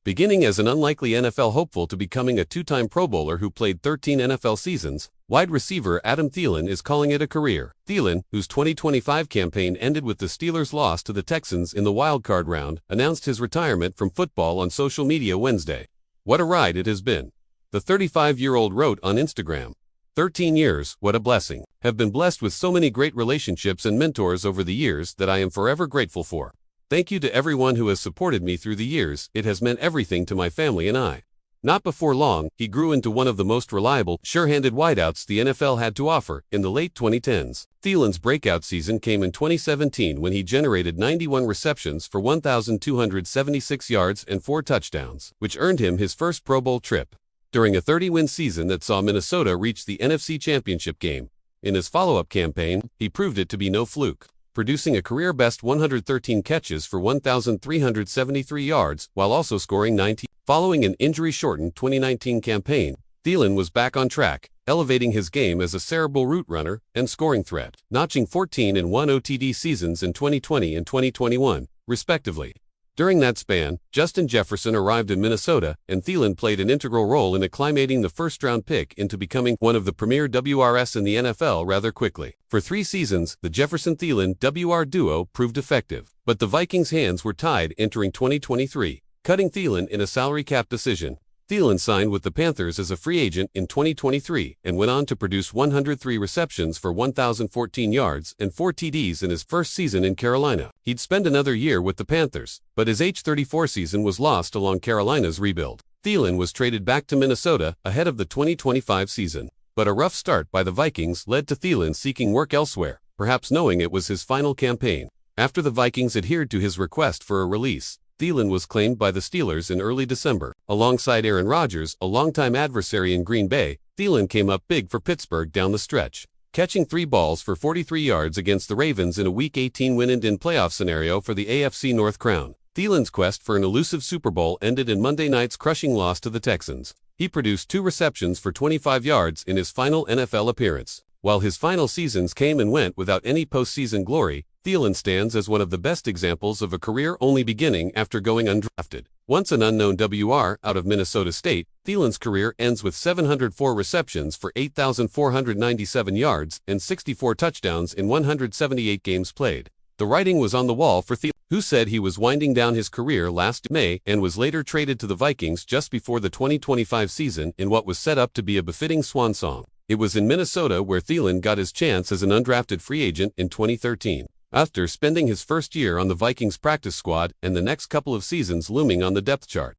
Beginning as an unlikely NFL hopeful to becoming a two-time Pro Bowler who played 13 NFL seasons, wide receiver Adam Thielen is calling it a career. Thielen, whose 2025 campaign ended with the Steelers' loss to the Texans in the wildcard round, announced his retirement from football on social media Wednesday. "What a ride it has been," the 35-year-old wrote on Instagram. 13 years, what a blessing. Have been blessed with so many great relationships and mentors over the years that I am forever grateful for. Thank you to everyone who has supported me through the years. It has meant everything to my family and I. Not before long, he grew into one of the most reliable, sure-handed wideouts the NFL had to offer in the late 2010s. Thielen's breakout season came in 2017 when he generated 91 receptions for 1,276 yards and 4 touchdowns, which earned him his first Pro Bowl trip. During a 30-win season that saw Minnesota reach the NFC Championship game. In his follow-up campaign, he proved it to be no fluke, producing a career-best 113 catches for 1,373 yards while also scoring 90. Following an injury-shortened 2019 campaign, Thielen was back on track, elevating his game as a cerebral route runner and scoring threat, notching 14 and 1 OTD seasons in 2020 and 2021, respectively. During that span, Justin Jefferson arrived in Minnesota, and Thielen played an integral role in acclimating the first-round pick into becoming one of the premier WRs in the NFL rather quickly. For 3 seasons, the Jefferson-Thielen WR duo proved effective, but the Vikings' hands were tied entering 2023, cutting Thielen in a salary cap decision. Thielen signed with the Panthers as a free agent in 2023 and went on to produce 103 receptions for 1,014 yards and 4 TDs in his first season in Carolina. He'd spend another year with the Panthers, but his age 34 season was lost along Carolina's rebuild. Thielen was traded back to Minnesota ahead of the 2025 season, but a rough start by the Vikings led to Thielen seeking work elsewhere, perhaps knowing it was his final campaign. After the Vikings adhered to his request for a release, Thielen was claimed by the Steelers in early December. Alongside Aaron Rodgers, a longtime adversary in Green Bay, Thielen came up big for Pittsburgh down the stretch, catching 3 balls for 43 yards against the Ravens in a Week 18 win-and-in playoff scenario for the AFC North crown. Thielen's quest for an elusive Super Bowl ended in Monday night's crushing loss to the Texans. He produced 2 receptions for 25 yards in his final NFL appearance. While his final seasons came and went without any postseason glory, Thielen stands as one of the best examples of a career only beginning after going undrafted. Once an unknown WR out of Minnesota State, Thielen's career ends with 704 receptions for 8,497 yards and 64 touchdowns in 178 games played. The writing was on the wall for Thielen, who said he was winding down his career last May and was later traded to the Vikings just before the 2025 season in what was set up to be a befitting swan song. It was in Minnesota where Thielen got his chance as an undrafted free agent in 2013. After spending his first year on the Vikings practice squad and the next couple of seasons looming on the depth chart,